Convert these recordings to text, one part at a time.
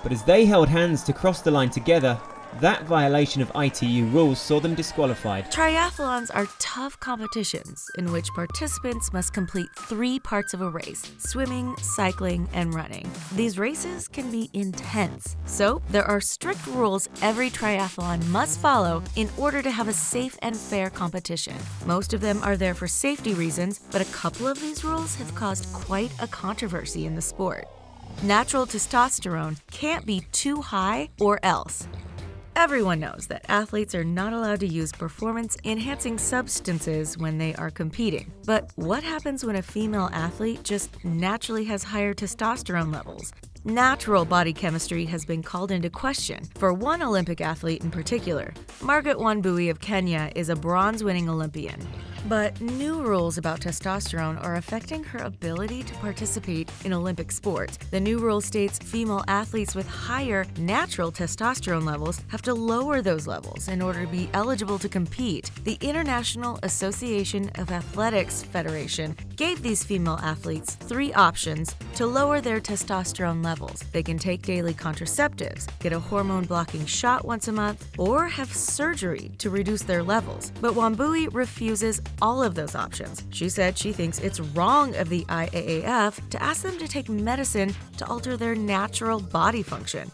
but as they held hands to cross the line together, that violation of ITU rules saw them disqualified. Triathlons are tough competitions in which participants must complete 3 parts of a race: swimming, cycling, and running. These races can be intense, so there are strict rules every triathlon must follow in order to have a safe and fair competition. Most of them are there for safety reasons, but a couple of these rules have caused quite a controversy in the sport. Natural testosterone can't be too high or else. Everyone knows that athletes are not allowed to use performance-enhancing substances when they are competing. But what happens when a female athlete just naturally has higher testosterone levels? Natural body chemistry has been called into question for one Olympic athlete in particular. Margaret Wambui of Kenya is a bronze-winning Olympian. But new rules about testosterone are affecting her ability to participate in Olympic sports. The new rule states female athletes with higher natural testosterone levels have to lower those levels in order to be eligible to compete. The International Association of Athletics Federation gave these female athletes 3 options to lower their testosterone levels. They can take daily contraceptives, get a hormone-blocking shot once a month, or have surgery to reduce their levels. But Wambui refuses all of those options. She said she thinks it's wrong of the IAAF to ask them to take medicine to alter their natural body function.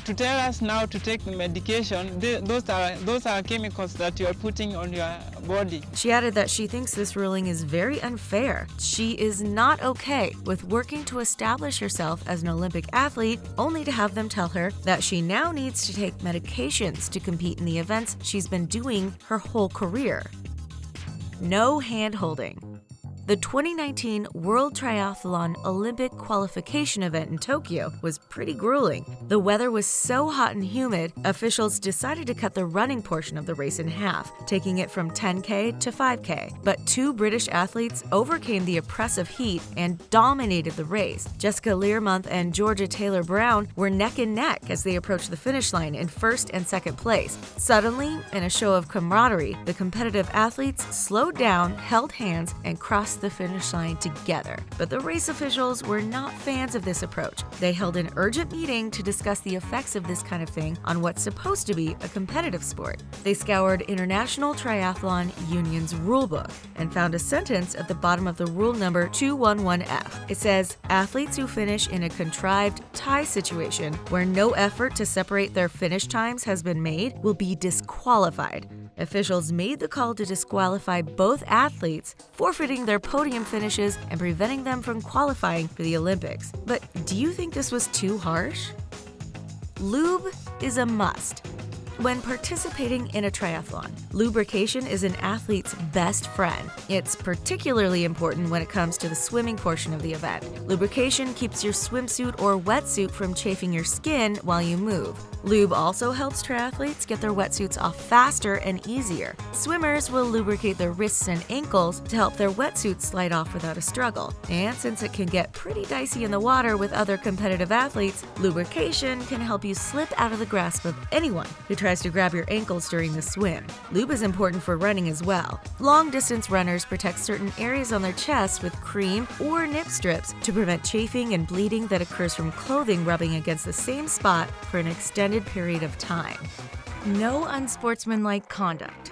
To tell us now to take medication, those are chemicals that you are putting on your body. She added that she thinks this ruling is very unfair. She is not okay with working to establish herself as an Olympic athlete, only to have them tell her that she now needs to take medications to compete in the events she's been doing her whole career. No hand-holding. The 2019 World Triathlon Olympic Qualification event in Tokyo was pretty grueling. The weather was so hot and humid, officials decided to cut the running portion of the race in half, taking it from 10K to 5K. But 2 British athletes overcame the oppressive heat and dominated the race. Learmonth and Georgia Taylor-Brown were neck and neck as they approached the finish line in 1st and 2nd place. Suddenly, in a show of camaraderie, the competitive athletes slowed down, held hands, and crossed the finish line together. But the race officials were not fans of this approach. They held an urgent meeting to discuss the effects of this kind of thing on what's supposed to be a competitive sport. They scoured International Triathlon Union's rulebook and found a sentence at the bottom of the rule number 211F. It says, athletes who finish in a contrived tie situation where no effort to separate their finish times has been made will be disqualified. Officials made the call to disqualify both athletes, forfeiting their podium finishes and preventing them from qualifying for the Olympics. But do you think this was too harsh? Lube is a must. When participating in a triathlon, lubrication is an athlete's best friend. It's particularly important when it comes to the swimming portion of the event. Lubrication keeps your swimsuit or wetsuit from chafing your skin while you move. Lube also helps triathletes get their wetsuits off faster and easier. Swimmers will lubricate their wrists and ankles to help their wetsuits slide off without a struggle. And since it can get pretty dicey in the water with other competitive athletes, lubrication can help you slip out of the grasp of anyone who tries to grab your ankles during the swim. Lube is important for running as well. Long-distance runners protect certain areas on their chest with cream or nip strips to prevent chafing and bleeding that occurs from clothing rubbing against the same spot for an extended period of time. No unsportsmanlike conduct.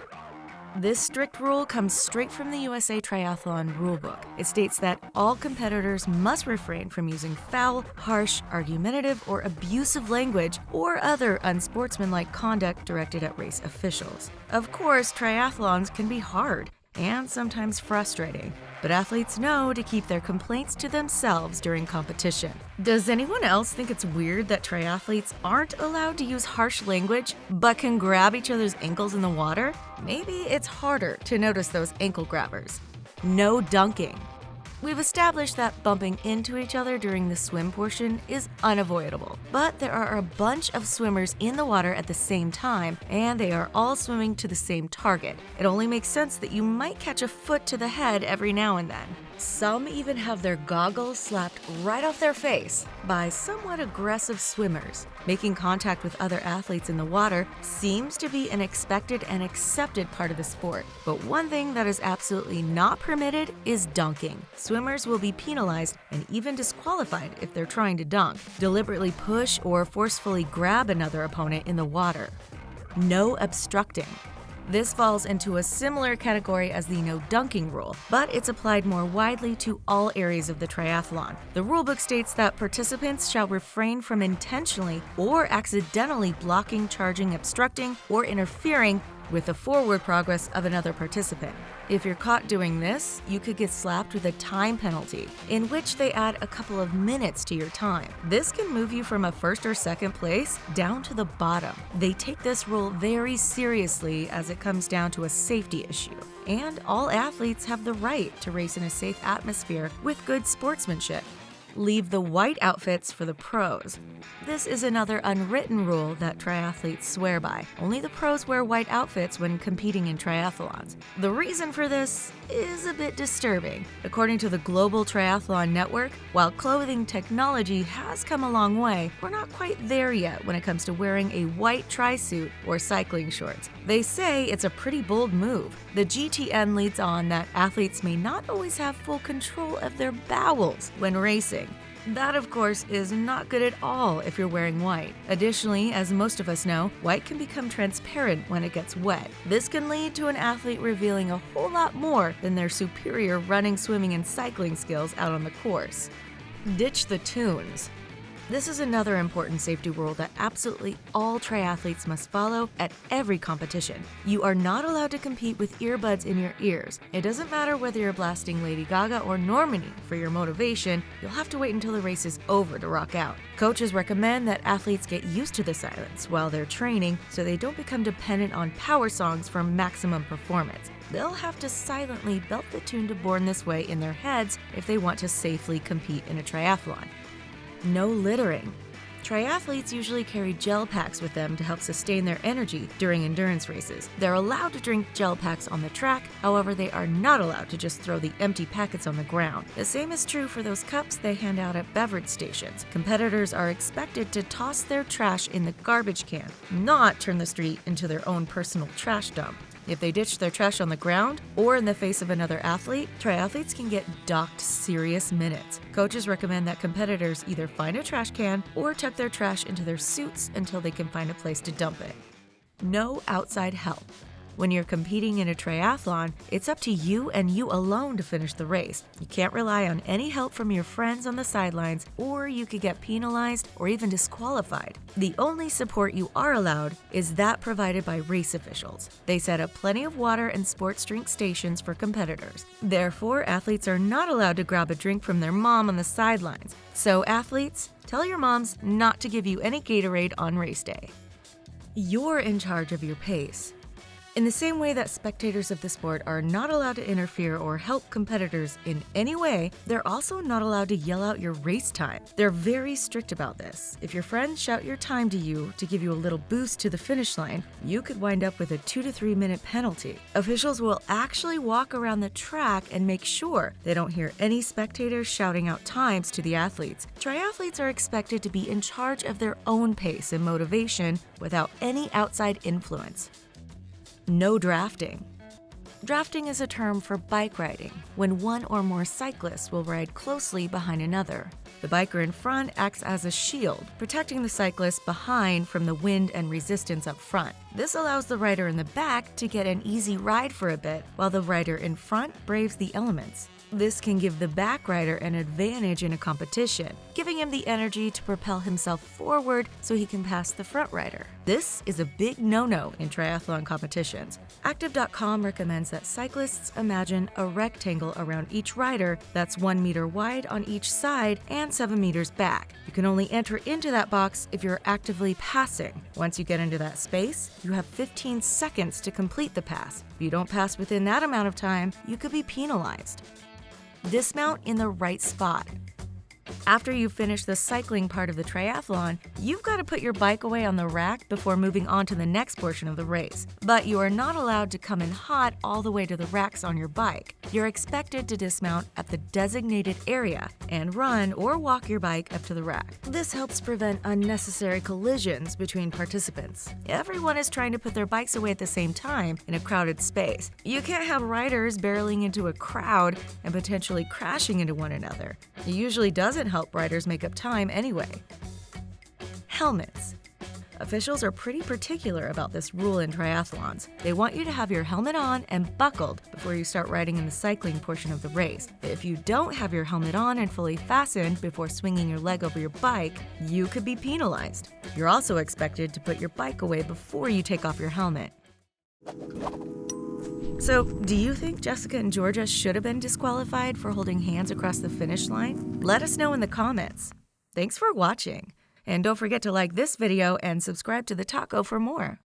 This strict rule comes straight from the USA Triathlon rulebook. It states that all competitors must refrain from using foul, harsh, argumentative, or abusive language or other unsportsmanlike conduct directed at race officials. Of course, triathlons can be hard and sometimes frustrating, but athletes know to keep their complaints to themselves during competition. Does anyone else think it's weird that triathletes aren't allowed to use harsh language but can grab each other's ankles in the water? Maybe it's harder to notice those ankle grabbers. No dunking. We've established that bumping into each other during the swim portion is unavoidable, but there are a bunch of swimmers in the water at the same time, and they are all swimming to the same target. It only makes sense that you might catch a foot to the head every now and then. Some even have their goggles slapped right off their face. by somewhat aggressive swimmers. Making contact with other athletes in the water seems to be an expected and accepted part of the sport. But one thing that is absolutely not permitted is dunking. Swimmers will be penalized and even disqualified if they're trying to dunk, deliberately push or forcefully grab another opponent in the water. No obstructing. This falls into a similar category as the no dunking rule, but it's applied more widely to all areas of the triathlon. The rulebook states that participants shall refrain from intentionally or accidentally blocking, charging, obstructing, or interfering with the forward progress of another participant. If you're caught doing this, you could get slapped with a time penalty, in which they add a couple of minutes to your time. This can move you from a first or second place down to the bottom. They take this rule very seriously as it comes down to a safety issue. And all athletes have the right to race in a safe atmosphere with good sportsmanship. Leave the white outfits for the pros. This is another unwritten rule that triathletes swear by. Only the pros wear white outfits when competing in triathlons. The reason for this is a bit disturbing. According to the Global Triathlon Network, while clothing technology has come a long way, we're not quite there yet when it comes to wearing a white tri-suit or cycling shorts. They say it's a pretty bold move. The GTN leads on that athletes may not always have full control of their bowels when racing. That, of course, is not good at all if you're wearing white. Additionally, as most of us know, white can become transparent when it gets wet. This can lead to an athlete revealing a whole lot more than their superior running, swimming, and cycling skills out on the course. Ditch the tunes. This is another important safety rule that absolutely all triathletes must follow at every competition. You are not allowed to compete with earbuds in your ears. It doesn't matter whether you're blasting Lady Gaga or Normandy for your motivation, you'll have to wait until the race is over to rock out. Coaches recommend that athletes get used to the silence while they're training so they don't become dependent on power songs for maximum performance. They'll have to silently belt the tune to Born This Way in their heads if they want to safely compete in a triathlon. No littering. Triathletes usually carry gel packs with them to help sustain their energy during endurance races. They're allowed to drink gel packs on the track, however, they are not allowed to just throw the empty packets on the ground. The same is true for those cups they hand out at beverage stations. Competitors are expected to toss their trash in the garbage can, not turn the street into their own personal trash dump. If they ditch their trash on the ground or in the face of another athlete, triathletes can get docked serious minutes. Coaches recommend that competitors either find a trash can or tuck their trash into their suits until they can find a place to dump it. No outside help. When you're competing in a triathlon, it's up to you and you alone to finish the race. You can't rely on any help from your friends on the sidelines, or you could get penalized or even disqualified. The only support you are allowed is that provided by race officials. They set up plenty of water and sports drink stations for competitors. Therefore, athletes are not allowed to grab a drink from their mom on the sidelines. So athletes, tell your moms not to give you any Gatorade on race day. You're in charge of your pace. In the same way that spectators of the sport are not allowed to interfere or help competitors in any way, they're also not allowed to yell out your race time. They're very strict about this. If your friends shout your time to you to give you a little boost to the finish line, you could wind up with a 2 to 3 minute penalty. Officials will actually walk around the track and make sure they don't hear any spectators shouting out times to the athletes. Triathletes are expected to be in charge of their own pace and motivation without any outside influence. No drafting. Drafting is a term for bike riding, when one or more cyclists will ride closely behind another. The biker in front acts as a shield, protecting the cyclist behind from the wind and resistance up front. This allows the rider in the back to get an easy ride for a bit, while the rider in front braves the elements. This can give the back rider an advantage in a competition, giving him the energy to propel himself forward so he can pass the front rider. This is a big no-no in triathlon competitions. Active.com recommends that cyclists imagine a rectangle around each rider that's 1 meter wide on each side and 7 meters back. You can only enter into that box if you're actively passing. Once you get into that space, you have 15 seconds to complete the pass. If you don't pass within that amount of time, you could be penalized. Dismount in the right spot. After you finish the cycling part of the triathlon, you've got to put your bike away on the rack before moving on to the next portion of the race. But you are not allowed to come in hot all the way to the racks on your bike. You're expected to dismount at the designated area and run or walk your bike up to the rack. This helps prevent unnecessary collisions between participants. Everyone is trying to put their bikes away at the same time in a crowded space. You can't have riders barreling into a crowd and potentially crashing into one another. It usually doesn't help riders make up time anyway. Helmets. Officials are pretty particular about this rule in triathlons. They want you to have your helmet on and buckled before you start riding in the cycling portion of the race. If you don't have your helmet on and fully fastened before swinging your leg over your bike, you could be penalized. You're also expected to put your bike away before you take off your helmet. So, do you think Jessica and Georgia should have been disqualified for holding hands across the finish line? Let us know in the comments. Thanks for watching. And don't forget to like this video and subscribe to The Taco for more.